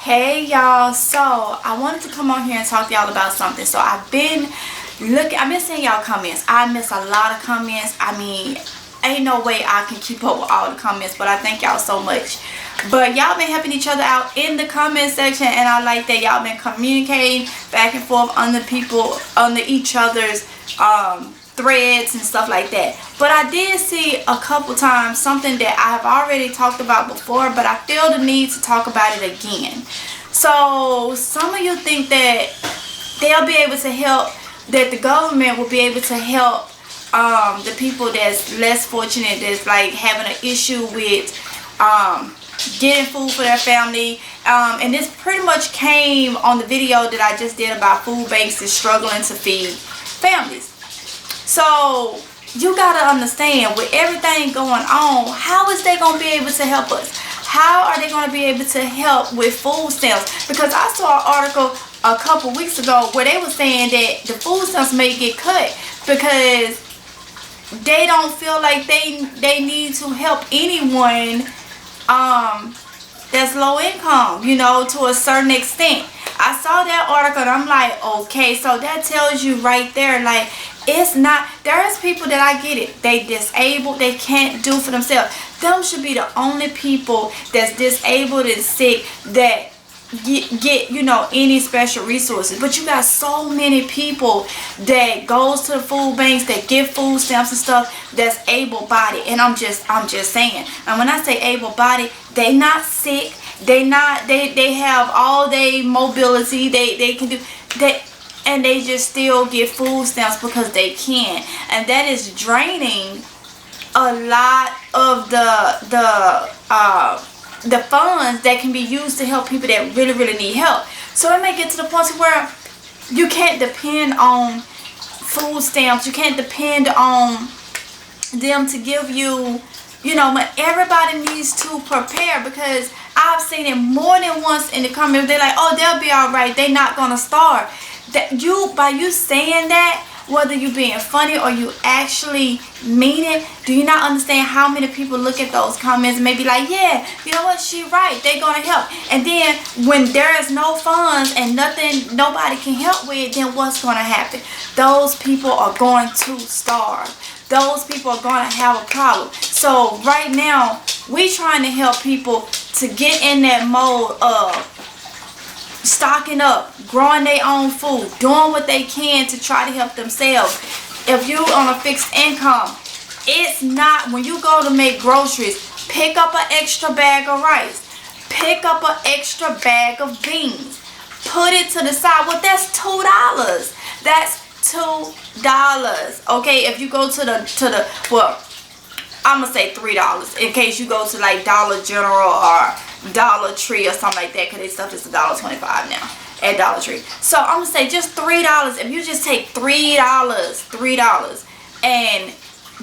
Hey y'all, so I wanted to come on here and talk to y'all about something. So I've been seeing y'all comments. I miss a lot of comments. I mean, ain't no way I can keep up with all the comments, but I thank y'all so much. But y'all been helping each other out in the comment section, and I like that y'all been communicating back and forth under each other's threads and stuff like that. But I did see a couple times something that I have already talked about before, but I feel the need to talk about it again. So some of you think that they'll be able to help, that the government will be able to help the people that's less fortunate, that's like having an issue with getting food for their family. And this pretty much came on the video that I just did about food banks that's struggling to feed families. So you gotta understand, with everything going on, how is they gonna be able to help us? How are they gonna be able to help with food stamps? Because I saw an article a couple weeks ago where they were saying that the food stamps may get cut because they don't feel like they need to help anyone that's low income, to a certain extent. I saw that article and I'm like, okay, so that tells you right there, like, it's not, there's people that, I get it, they disabled, they can't do for themselves. Them should be the only people that's disabled and sick that get any special resources. But you got so many people that goes to the food banks, that get food stamps and stuff, that's able-bodied. And I'm just saying, and when I say able-bodied, they not sick, they have all day mobility, they can do that, and they just still get food stamps because they can. And that is draining a lot of the funds that can be used to help people that really need help. So it may get to the point where you can't depend on food stamps, you can't depend on them to give you, but everybody needs to prepare, because I've seen it more than once in the comments. They're like, oh, they'll be all right, they're not gonna starve. That by you saying that, whether you being funny or you actually mean it, do you not understand how many people look at those comments and may be like, yeah, you know what, she right, they gonna help. And then when there is no funds and nobody can help with, then what's gonna happen? Those people are going to starve. Those people are going to have a problem. So right now, we trying to help people to get in that mode of stocking up, growing their own food, doing what they can to try to help themselves. If you on a fixed income, it's not, when you go to make groceries, pick up an extra bag of rice, pick up an extra bag of beans, put it to the side. Well, that's $2. That's $2. Okay, if you go to the well, I'm gonna say $3 in case you go to like Dollar General or Dollar Tree or something like that, because their stuff is $1.25 now at Dollar Tree. So I'm gonna say just $3. If you just take $3 and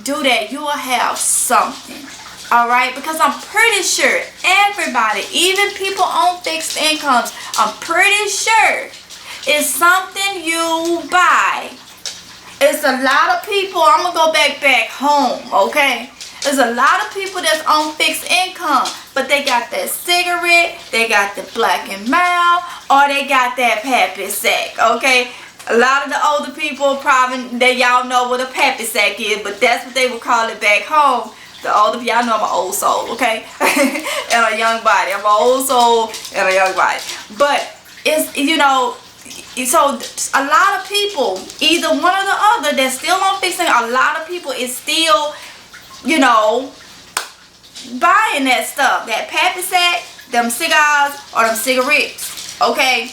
do that, you will have something. Alright, because I'm pretty sure everybody, even people on fixed incomes, I'm pretty sure it's something you buy. It's a lot of people, I'm gonna go back home, okay? There's a lot of people that's on fixed income, but they got that cigarette, they got the Black and Mild, or they got that Pappy Sack, okay? A lot of the older people probably, that y'all know what a Pappy Sack is, but that's what they would call it back home. The older people, y'all know I'm an old soul, okay? And a young body. I'm an old soul and a young body. But it's, so a lot of people, either one or the other, that's still on fixed income, a lot of people is still, buying that stuff, that Pappy Sack, them cigars, or them cigarettes, okay?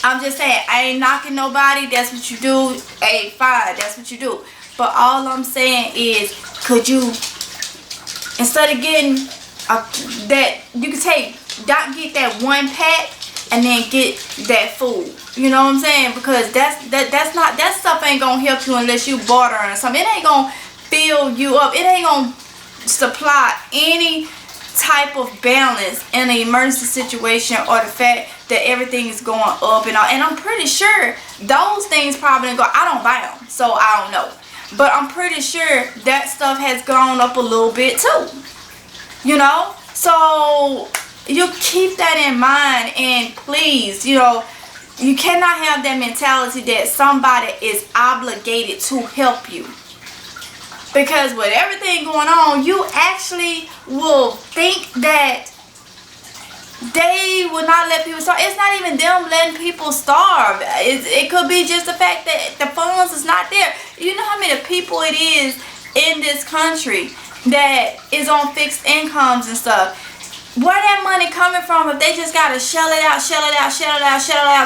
I'm just saying, I ain't knocking nobody, that's what you do, hey, fine, that's what you do. But all I'm saying is, could you, instead of getting that, you could get that one pack and then get that food. You know what I'm saying? Because that stuff ain't gonna help you unless you bartering or something. It ain't gonna fill you up. It ain't gonna supply any type of balance in an emergency situation, or the fact that everything is going up and all. And I'm pretty sure those things probably go, I don't buy them, so I don't know. But I'm pretty sure that stuff has gone up a little bit too. So you keep that in mind, and please, you know, you cannot have that mentality that somebody is obligated to help you. Because with everything going on, you actually will think that they will not let people starve. It's not even them letting people starve. It could be just the fact that the funds is not there. You know how many people it is in this country that is on fixed incomes and stuff. Where that money coming from if they just gotta shell it out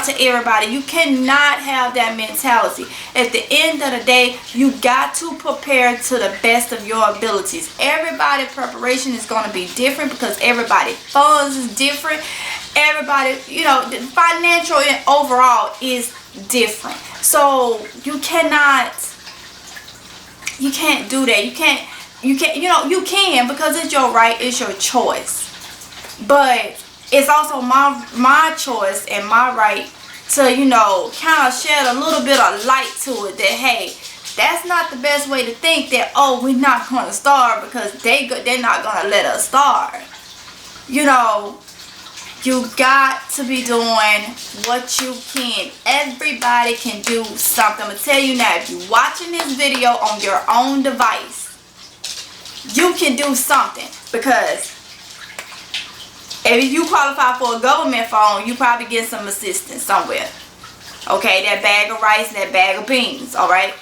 to everybody? You cannot have that mentality. At the end of the day, you got to prepare to the best of your abilities. Everybody's preparation is going to be different because everybody's funds is different. Everybody, you know, the financial and overall is different. So you can't do that. You can't, you know, you can, because it's your right, it's your choice. But it's also my choice and my right to, you know, kind of shed a little bit of light to it that, hey, that's not the best way to think that, oh, we're not going to starve because they're not going to let us starve. You know, you got to be doing what you can. Everybody can do something. I'm going to tell you now, if you're watching this video on your own device, you can do something, because if you qualify for a government phone, you probably get some assistance somewhere. Okay, that bag of rice and that bag of beans, alright?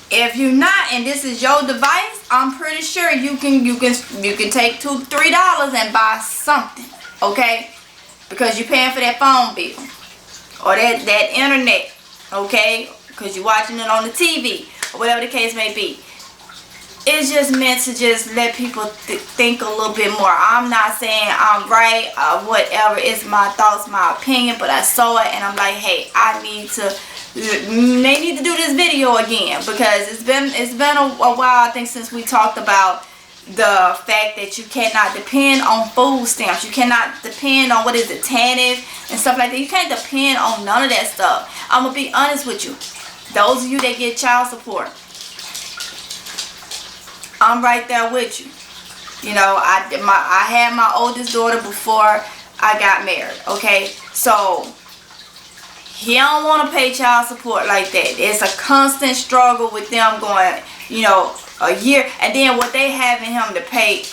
If you're not, and this is your device, I'm pretty sure you can take $2-3 and buy something, okay? Because you're paying for that phone bill or that internet, okay? Because you're watching it on the TV or whatever the case may be. It's just meant to just let people think a little bit more. I'm not saying I'm right or whatever. It's my thoughts, my opinion. But I saw it and I'm like, hey, they need to do this video again, because it's been a while, I think, since we talked about the fact that you cannot depend on food stamps. You cannot depend on, TANF and stuff like that. You can't depend on none of that stuff. I'm going to be honest with you. Those of you that get child support, I'm right there with you. You know, I had my oldest daughter before I got married, okay? So he don't want to pay child support like that. It's a constant struggle with them going, you know, a year, and then what they having him to pay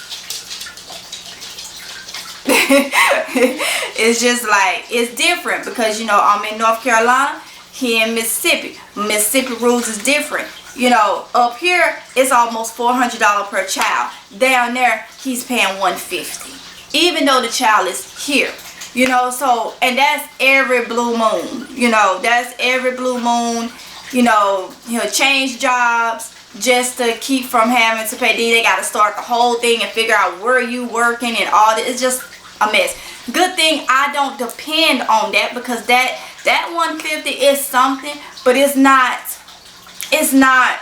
it's just like, it's different, because, you know, I'm in North Carolina, he in Mississippi. Mississippi rules is different. You know, up here it's almost $400 per child. Down there he's paying $150, even though the child is here. You know, so, and that's every blue moon. You know, that's every blue moon. You know, he'll change jobs just to keep from having to pay. Then they got to start the whole thing and figure out where you working and all that. It's just a mess. Good thing I don't depend on that, because that $150 is something, but it's not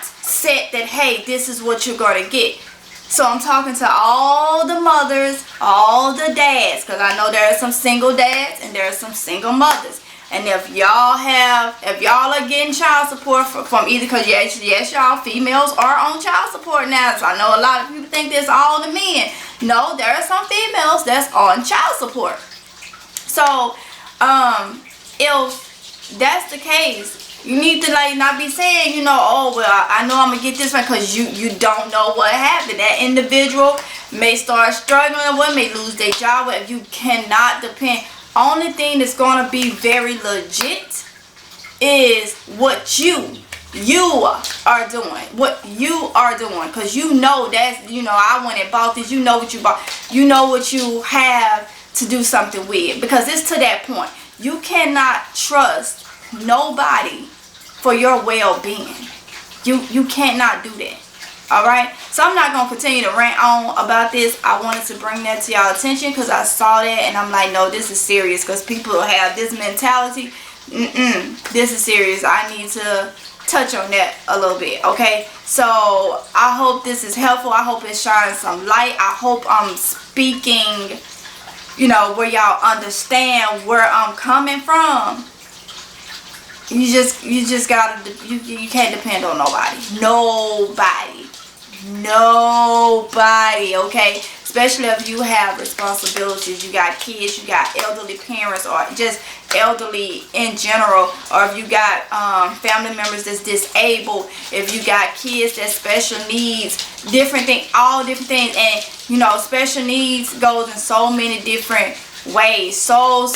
set that, hey, this is what you're going to get. So I'm talking to all the mothers, all the dads, because I know there are some single dads and there are some single mothers. And if y'all are getting child support from either, because yes, y'all females are on child support now. So I know a lot of people think that's all the men. No, there are some females that's on child support. So if that's the case, you need to, like, not be saying, you know, oh, well, I know I'm going to get this one, because you don't know what happened. That individual may start struggling or may lose their job. But if you cannot depend, only thing that's going to be very legit is what you are doing. What you are doing. Because you know that's, you know, I went and bought this. You know what you bought. You know what you have to do something with. Because it's to that point. You cannot trust nobody for your well-being. You cannot do that. Alright, so I'm not going to continue to rant on about this. I wanted to bring that to y'all attention because I saw that and I'm like, no, this is serious, because people have this mentality. This is serious. I need to touch on that a little bit. Okay, so I hope this is helpful. I hope it's shining some light. I hope I'm speaking, you know, where y'all understand where I'm coming from. You just gotta, you can't depend on nobody. nobody, okay? Especially if you have responsibilities, you got kids, you got elderly parents, or just elderly in general, or if you got family members that's disabled, if you got kids that special needs, different things, all different things. And you know, special needs goes in so many different ways, so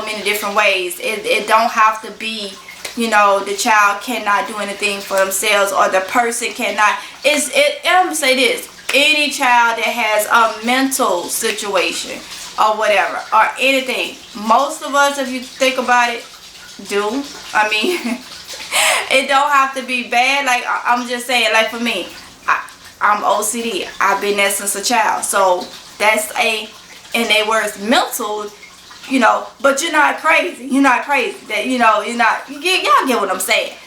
many different ways. It don't have to be, you know, the child cannot do anything for themselves, or the person cannot. I'm gonna say this: any child that has a mental situation or whatever, or anything, most of us, if you think about it, do. I mean, it don't have to be bad. Like, I'm just saying, like for me, I'm OCD. I've been there since a child, so that's in their words, mental. You know, but you're not crazy. You're not crazy. That, you know, you're not. Y'all get what I'm saying.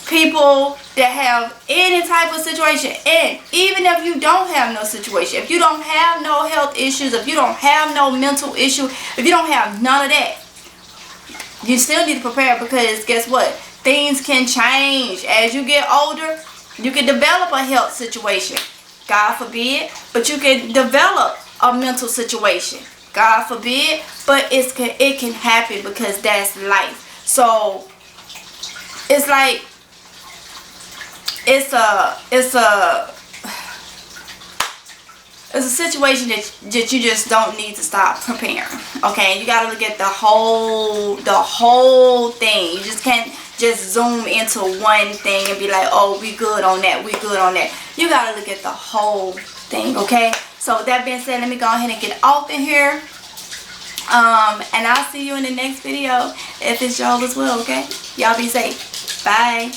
People that have any type of situation, and even if you don't have no situation, if you don't have no health issues, if you don't have no mental issue, if you don't have none of that, you still need to prepare, because guess what? Things can change as you get older. You can develop a health situation, God forbid, but you can develop a mental situation, God forbid, but it can happen, because that's life. So it's like it's a situation that you just don't need to stop preparing. Okay, you gotta look at the whole thing. You just can't just zoom into one thing and be like, oh, we good on that, we good on that. You gotta look at the whole thing. Okay, so with that being said, let me go ahead and get off in here. And I'll see you in the next video if it's y'all as well. Okay, y'all be safe. Bye.